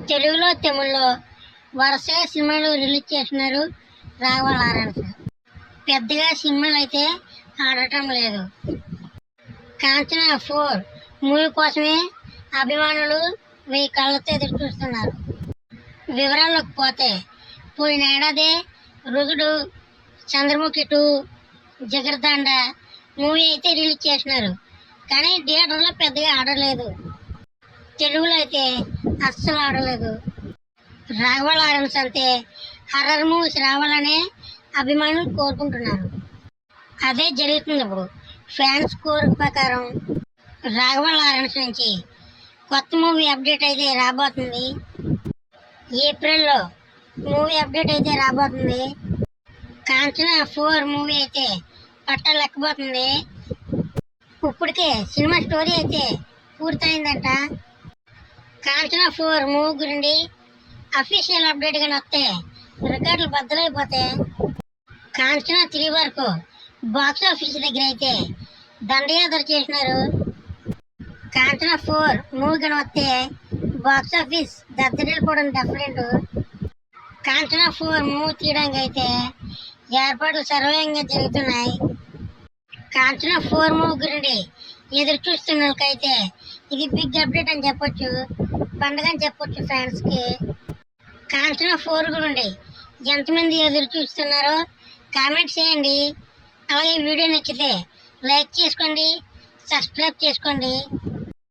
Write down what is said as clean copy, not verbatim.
తెలుగులో తమిళ్లో వరుసగా సినిమాలు రిలీజ్ చేస్తున్నారు రాఘవ లారెన్స్. పెద్దగా సినిమాలు అయితే ఆడటం లేదు. కాంచనా 4 మూవీ కోసమే అభిమానులు 1000 కళ్ళతో ఎదురు చూస్తున్నారు. వివరాల్లోకి పోతే, పోయిన ఏడాది రుగుడు, చంద్రముఖి 2, జిగర్దండ మూవీ అయితే రిలీజ్ చేసినారు. కానీ థియేటర్లో పెద్దగా ఆడలేదు. తెలుగులో అయితే అస్సలు ఆడలేదు. రాఘవ లారెన్స్ అంటే హర్రర్ మూవీస్ రావాలనే అభిమానులు కోరుకుంటున్నారు. అదే జరుగుతుంది ఇప్పుడు. ఫ్యాన్స్ కోరిక ప్రకారం రాఘవ లారెన్స్ నుంచి కొత్త మూవీ అప్డేట్ అయితే రాబోతుంది. ఏప్రిల్లో మూవీ అప్డేట్ అయితే రాబోతుంది. కాంచనా 4 మూవీ అయితే పట్టాలెక్కబోతుంది. ఇప్పటికే సినిమా స్టోరీ అయితే పూర్తయిందంట. కాంచనా 4 మూవీ గురించి అఫీషియల్ అప్డేట్గా వస్తే రికార్డులు బద్దలైపోతాయి. కాంచనా 3 వరకు బాక్స్ ఆఫీస్ దగ్గర అయితే దండయాత్ర చేసినారు. కాంచనా 4 మూవీ కానీ వస్తే బాక్స్ ఆఫీస్ దద్దరిల్లిపోవడం డెఫరెంట్. కాంచనా 4 మూవీ తీయడానికి అయితే ఏర్పాట్లు సర్వేయంగా జరుగుతున్నాయి. కాంచనా 4 మూవీ గురించి ఎదురు చూస్తున్న వాళ్ళకైతే ఇది బిగ్ అప్డేట్ అని చెప్పొచ్చు, పండుగ అని చెప్పొచ్చు ఫ్యాన్స్కి. కాంచనా 4 గురించి ఎంతమంది ఎదురు చూస్తున్నారో కామెంట్ చేయండి. అలాగే వీడియో నచ్చితే లైక్ చేసుకోండి, సబ్స్క్రైబ్ చేసుకోండి.